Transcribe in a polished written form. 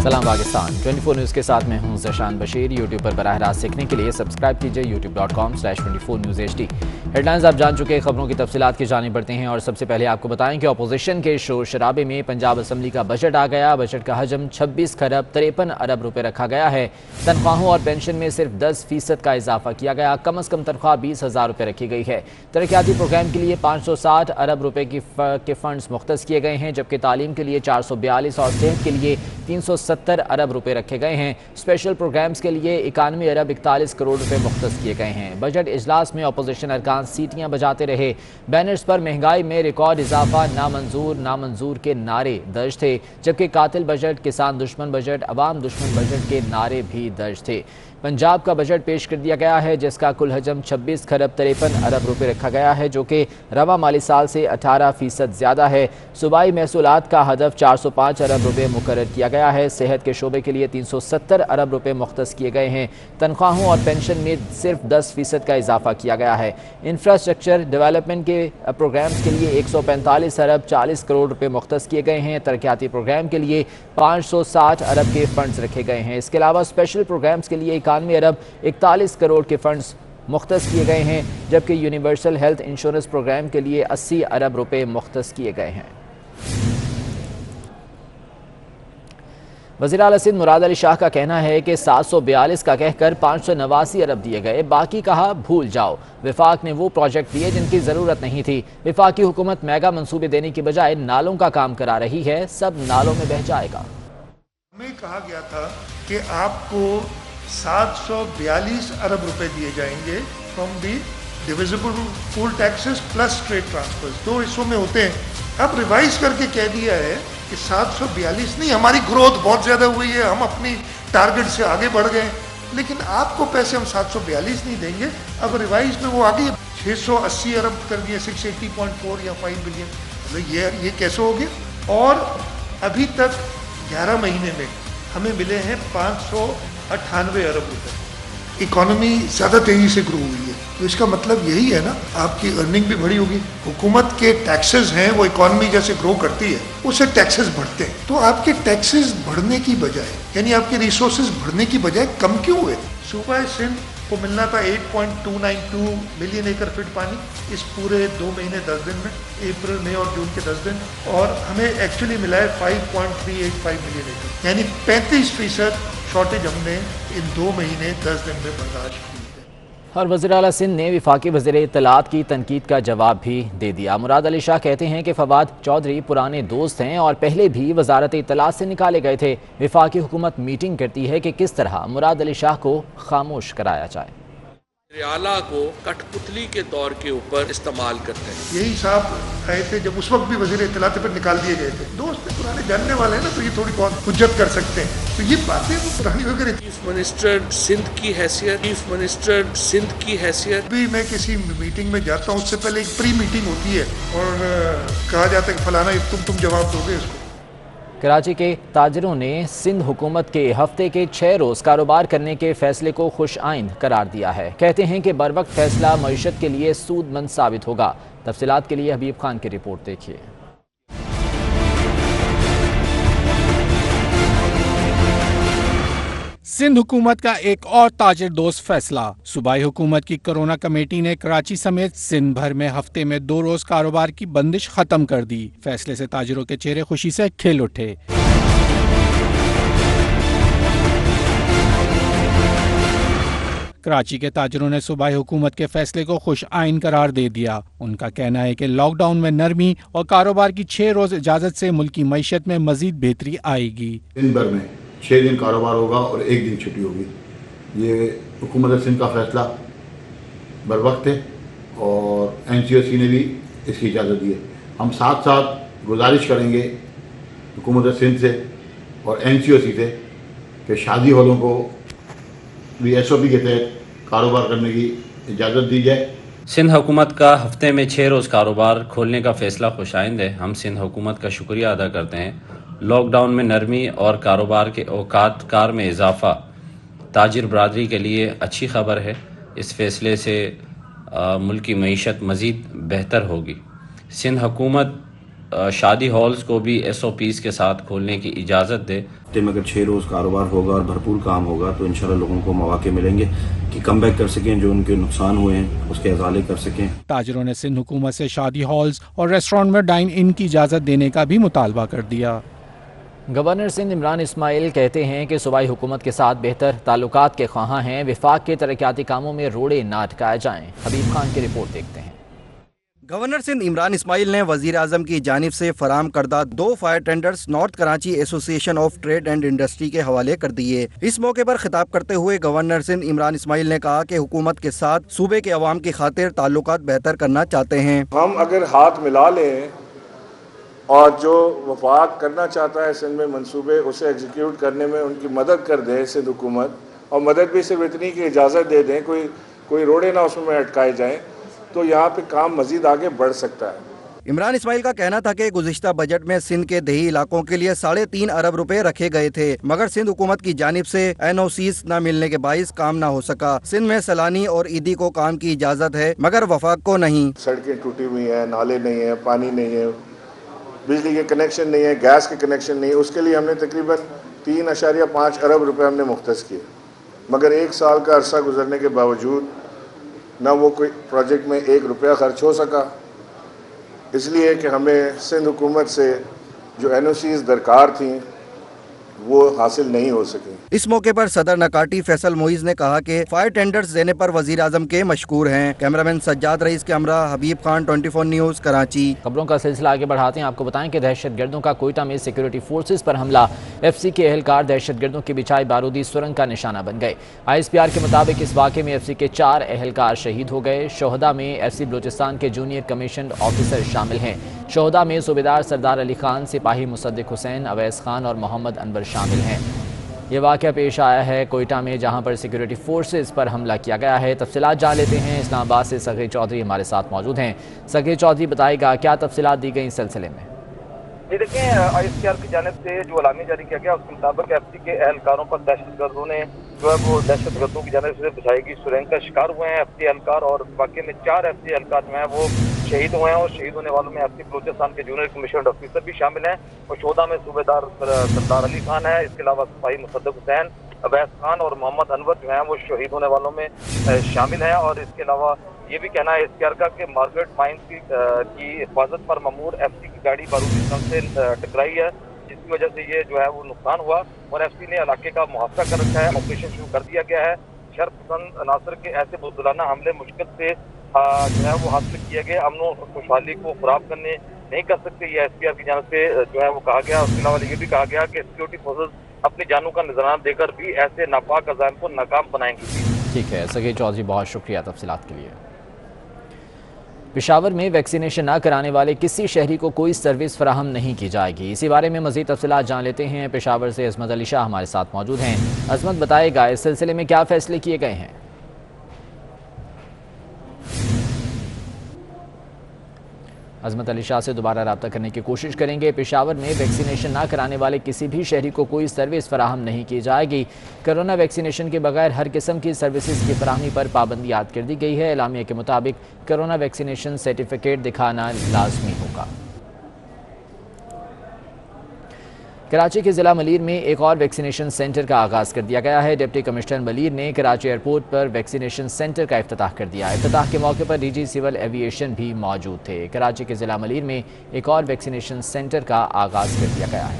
सलाम पाकिस्तान 24 न्यूज़ के साथ मैं हूं ज़शान बशीर। यूट्यूब पर बराह रास्त सीखने के लिए सब्सक्राइब कीजिए youtube.com/24newsht। हेडलाइंस आप जान चुके हैं, खबरों की तफसीलात की जानिब बढ़ते हैं और सबसे पहले आपको बताएं कि अपोजिशन के शोर शराबे में पंजाब असम्बली का बजट आ गया। बजट का हजम 26 खरब 53 अरब रुपए रखा गया है। तनख्वाहों और पेंशन में सिर्फ 10% का इजाफा किया गया। कम अज़ कम तनख्वाह 20,000 रुपये रखी गई है। तरक्याती प्रोग्राम के लिए 560 अरब रुपए के फंड्स मुख्तस किए गए हैं, जबकि तालीम के लिए 442 और सेहत के लिए 370 अरब रुपए रखे गए हैं। स्पेशल प्रोग्राम्स के लिए 91 अरब 41 करोड़ रुपए मुख्तस किए गए हैं। बजट इजलास में अपोजिशन अरकान सीटियां बजाते रहे। बैनर्स पर महंगाई में रिकॉर्ड इजाफा, नामंजूर नामंजूर के नारे दर्ज थे, जबकि कातिल बजट, किसान दुश्मन बजट, अवाम दुश्मन बजट के नारे भी दर्ज थे। पंजाब का बजट पेश कर दिया गया है, जिसका कुल हजम 26 खरब 53 अरब रुपए रखा गया है, जो कि रवा माली साल से 18% ज़्यादा है। सूबाई महसूलात का हदफ 405 अरब रुपए मुकर्रर किया गया है। सेहत के शोबे के लिए 370 अरब रुपए मुख्तस किए गए हैं। तनख्वाहों और पेंशन में सिर्फ 10% का इजाफा किया गया है। इंफ्रास्ट्रक्चर डेवलपमेंट के प्रोग्राम्स के लिए 145 अरब 40 करोड़ रुपए मुख्तस किए गए हैं। तरक्याती प्रोग्राम के लिए 560 अरब के फंड्स रखे गए हैं। इसके अलावा स्पेशल प्रोग्राम्स के लिए 91 अरब 41 करोड़ के फंड्स मुख्तस किए गए हैं, जबकि यूनिवर्सल हेल्थ इंश्योरेंस प्रोग्राम के लिए 80 अरब रुपए मुख्तस किए गए हैं। वज़ीर आला सिंध मुराद अली शाह का कहना है कि 742 का कहकर 589 अरब दिए गए, बाकी कहा भूल जाओ। विफाक ने वो प्रोजेक्ट दिए जिनकी ज़रूरत नहीं थी। विफाकी हुकूमत मेगा मंसूबे देने की बजाय नालों का काम करा रही है, सब नालों में बह जाएगा। हमें कहा गया था कि आपको 742 अरब रुपए दिए जाएंगे from the divisible pool taxes plus trade transfers, 2 हिस्सों में होते हैं। अब रिवाइज करके कह दिया है कि 742 नहीं, हमारी ग्रोथ बहुत ज़्यादा हुई है, हम अपनी टारगेट से आगे बढ़ गए, लेकिन आपको पैसे हम 742 नहीं देंगे। अब रिवाइज में वो आगे 680 अरब कर दिए, 680.4 या 5 बिलियन। मतलब ये कैसे हो गया? और अभी तक 11 महीने में हमें मिले हैं 598 अरब रुपए। इकोनॉमी ज़्यादा तेज़ी से ग्रो हुई है, तो इसका मतलब यही है ना, आपकी अर्निंग भी बढ़ी होगी। हुकूमत के टैक्सेस हैं, वो इकोनॉमी जैसे ग्रो करती है उससे टैक्सेस बढ़ते हैं, तो आपके टैक्सेस बढ़ने की बजाय, यानी आपके रिसोर्सेज बढ़ने की बजाय कम क्यों हुए? सूबा सिंध को मिलना था 8.292 मिलियन एकड़ फीट पानी इस पूरे 2 महीने 10 दिन में, अप्रैल, मई और जून के 10 दिन, और हमें एक्चुअली मिला है 5.385 मिलियन एकड़, यानी 35% शॉर्टेज हमने इन 2 महीने 10 दिन में बर्दाश्त की है। और वज़ीर आला सिंध ने विफाकी वज़ीर इत्तलात की तनकीद का जवाब भी दे दिया। मुराद अली शाह कहते हैं कि फवाद चौधरी पुराने दोस्त हैं और पहले भी वज़ारत इत्तलात से निकाले गए थे। विफाकी हुकूमत मीटिंग करती है कि किस तरह मुराद अली शाह को खामोश कराया जाए। आला को कठपुतली के तौर के ऊपर इस्तेमाल करते हैं। यही साहब आए थे जब उस वक्त भी वज़ीर इत्तलात पर निकाल दिए गए थे। दोस्त पुराने जानने वाले हैं ना, तो ये थोड़ी बहुत हुज्जत कर सकते हैं, तो ये बातें वो पुरानी वगैरह। चीफ मिनिस्टर सिंध की हैसियत, चीफ मिनिस्टर सिंध की हैसियत भी मैं किसी मीटिंग में जाता हूँ, उससे पहले एक प्री मीटिंग होती है और कहा जाता है कि फलाना तुम जवाब दोगे इसको। कराची के ताजरों ने सिंध हुकूमत के हफ्ते के 6 रोज़ कारोबार करने के फैसले को खुश आइंद करार दिया है। कहते हैं कि बरवक्त फैसला मईशत के लिए सूदमंद साबित होगा। तफसीलात के लिए हबीब खान की रिपोर्ट देखिए। सिंध हुकूमत का एक और ताजिर दोस्त फैसला। सूबाई हुकूमत की कोरोना कमेटी ने कराची समेत सिंध भर में हफ्ते में 2 रोज कारोबार की बंदिश खत्म कर दी। फैसले से ताजिरों के चेहरे खुशी से खिल उठे। कराची के ताजिरों ने सूबाई हुकूमत के फैसले को खुश आइन करार दे दिया। उनका कहना है कि लॉकडाउन में नरमी और कारोबार की 6 रोज इजाजत से मुल्की मईशत में मजीद बेहतरी आएगी। दिन भर में 6 दिन कारोबार होगा और 1 दिन छुट्टी होगी। ये हुकूमत सिंध का फैसला बरवक्त है और NCOC ने भी इसकी इजाज़त दी है। हम साथ साथ गुजारिश करेंगे हुकूमत सिंध से और NCOC से कि शादी हॉलों को भी SOP के तहत कारोबार करने की इजाज़त दी जाए। सिंध हुकूमत का हफ्ते में 6 रोज़ कारोबार खोलने का फ़ैसला खुशाइंद है। हम सिंध हुकूमत का शुक्रिया अदा करते हैं। लॉकडाउन में नरमी और कारोबार के औकात कार में इजाफ़ा ताजिर बरादरी के लिए अच्छी खबर है। इस फ़ैसले से मुल्की मईशत मज़ीद बेहतर होगी। सिंध हुकूमत शादी हॉल्स को भी SOPs के साथ खोलने की इजाज़त दे। ہفتے میں اگر 6 روز کاروبار ہوگا اور بھرپور کام ہوگا تو انشاءاللہ لوگوں کو مواقع ملیں گے کہ کم بیک کر سکیں، جو ان کے نقصان ہوئے ہیں اس کے ازالے کر سکیں۔ تاجروں نے سندھ حکومت سے شادی ہالز اور ریسٹورانٹ میں ڈائن ان کی اجازت دینے کا بھی مطالبہ کر دیا۔ گورنر سندھ عمران اسماعیل کہتے ہیں کہ صوبائی حکومت کے ساتھ بہتر تعلقات کے خواہاں ہیں، وفاق کے ترقیاتی کاموں میں روڑے نہ اٹکائے جائیں۔ حبیب خان کی رپورٹ دیکھتے ہیں۔ گورنر سندھ عمران اسماعیل نے وزیر اعظم کی جانب سے فراہم کردہ 2 فائر ٹینڈرز نارتھ کراچی ایسوسی ایشن آف ٹریڈ اینڈ انڈسٹری کے حوالے کر دیے۔ اس موقع پر خطاب کرتے ہوئے گورنر سندھ عمران اسماعیل نے کہا کہ حکومت کے ساتھ صوبے کے عوام کی خاطر تعلقات بہتر کرنا چاہتے ہیں۔ ہم اگر ہاتھ ملا لیں اور جو وفاق کرنا چاہتا ہے سندھ میں منصوبے اسے ایگزیکیوٹ کرنے میں ان کی مدد کر دے سندھ حکومت، اور مدد بھی صرف اتنی کہ اجازت دے دیں، کوئی روڑے نہ اس میں اٹکائے جائیں، تو یہاں پہ کام مزید آگے بڑھ سکتا ہے۔ عمران اسماعیل کا کہنا تھا کہ گزشتہ بجٹ میں سندھ کے دیہی علاقوں کے لیے 3.5 ارب روپے رکھے گئے تھے، مگر سندھ حکومت کی جانب سے NOCs نہ ملنے کے باعث کام نہ ہو سکا۔ سندھ میں سیلانی اور عیدی کو کام کی اجازت ہے مگر وفاق کو نہیں۔ سڑکیں ٹوٹی ہوئی ہیں، نالے نہیں ہیں، پانی نہیں ہے، بجلی کے کنیکشن نہیں ہے، گیس کے کنیکشن نہیں ہے، اس کے لیے ہم نے تقریباً 3.5 ارب روپے ہم نے مختص کیے، مگر 1 سال کا عرصہ گزرنے کے باوجود نہ وہ کوئی پروجیکٹ میں 1 روپیہ خرچ ہو سکا، اس لیے کہ ہمیں سندھ حکومت سے جو NOCs درکار تھیں وہ حاصل نہیں ہو سکیں۔ اس موقع پر صدر نکاٹی فیصل معیز نے کہا کہ فائر ٹینڈرز دینے پر وزیر اعظم کے مشکور ہیں۔ کیمرامین سجاد رئیس کے ہمراہ حبیب خان، 24 نیوز، کراچی۔ خبروں کا سلسلہ آگے بڑھاتے ہیں۔ آپ کو بتائیں کہ دہشت گردوں کا کوئٹہ میں سیکیورٹی فورسز پر حملہ، FC کے اہلکار دہشت گردوں کی بچھائی بارودی سرنگ کا نشانہ بن گئے۔ ISPR کے مطابق اس واقعے میں FC کے 4 اہلکار شہید ہو گئے۔ شہداء میں FC بلوچستان کے جونیئر کمیشنڈ آفیسر شامل ہیں۔ شہداء میں صوبیدار سردار علی خان، سپاہی مصدق حسین، اویس خان اور محمد انور شامل ہیں۔ یہ واقعہ پیش آیا ہے کوئٹہ میں، جہاں پر سیکیورٹی فورسز پر حملہ کیا گیا ہے۔ تفصیلات جان لیتے ہیں۔ اسلام آباد سے سغیر چودھری ہمارے ساتھ موجود ہیں۔ سغیر چودھری بتائے گا کیا تفصیلات دی گئی اس سلسلے میں؟ یہ دیکھیں، ISPR کی جانب سے جو اعلامیہ جاری کیا گیا اس کے مطابق FC کے اہلکاروں پر دہشت گردوں نے جو ہے وہ دہشت گردوں کی جانب سے بچھائی گئی سرنگ کا شکار ہوئے ہیں FC اہلکار، اور واقعے میں 4 FC اہلکار جو ہیں وہ شہید ہوئے ہیں، اور شہید ہونے والوں میں FC بلوچستان کے جونیئر کمیشنڈ آفیسر بھی شامل ہیں، اور شہداء میں صوبیدار سردار علی خان ہے، اس کے علاوہ سپاہی مصدق حسین، اویس خان اور محمد انور جو ہیں وہ شہید ہونے والوں میں شامل ہیں۔ اور اس کے علاوہ یہ بھی کہنا ہے ISPR کا کہ مارگریٹ مائنز کی حفاظت پر مامور FC کی گاڑی بارودی سرنگ سے ٹکرائی ہے، جس کی وجہ سے یہ جو ہے وہ نقصان ہوا، اور FC نے علاقے کا محاصرہ کر رکھا ہے، آپریشن شروع کر دیا گیا ہے۔ شر پسند عناصر کے ایسے بزدلانہ حملے مشکل سے جو ہے وہ حاصل کیے گئے امن و خوشحالی کو خراب کرنے نہیں کر سکتے، یہ ISPR کی جانب سے جو ہے وہ کہا گیا۔ اس کے علاوہ یہ بھی کہا گیا کہ سیکورٹی فورسز اپنی جانوں کا نذرانہ دے کر بھی ایسے ناپاک عزائم کو ناکام بنائیں گی۔ ٹھیک ہے سغیر چودھری، بہت شکریہ تفصیلات کے لیے۔ پشاور میں ویکسینیشن نہ کرانے والے کسی شہری کو کوئی سروس فراہم نہیں کی جائے گی۔ اسی بارے میں مزید تفصیلات جان لیتے ہیں۔ پشاور سے عظمت علی شاہ ہمارے ساتھ موجود ہیں۔ عظمت بتائے گا اس سلسلے میں کیا فیصلے کیے گئے ہیں؟ عظمت علی شاہ سے دوبارہ رابطہ کرنے کی کوشش کریں گے۔ پشاور میں ویکسینیشن نہ کرانے والے کسی بھی شہری کو کوئی سروس فراہم نہیں کی جائے گی۔ کرونا ویکسینیشن کے بغیر ہر قسم کی سروسز کی فراہمی پر پابندی عائد کر دی گئی ہے۔ اعلامیہ کے مطابق کرونا ویکسینیشن سرٹیفکیٹ دکھانا لازمی ہوگا۔ کراچی کے ضلع ملیر میں ایک اور ویکسینیشن سینٹر کا آغاز کر دیا گیا ہے۔ ڈپٹی کمشنر ملیر نے کراچی ایئرپورٹ پر ویکسینیشن سینٹر کا افتتاح کر دیا۔ افتتاح کے موقع پر DG سول ایوی ایشن بھی موجود تھے۔ کراچی کے ضلع ملیر میں ایک اور ویکسینیشن سینٹر کا آغاز کر دیا گیا ہے۔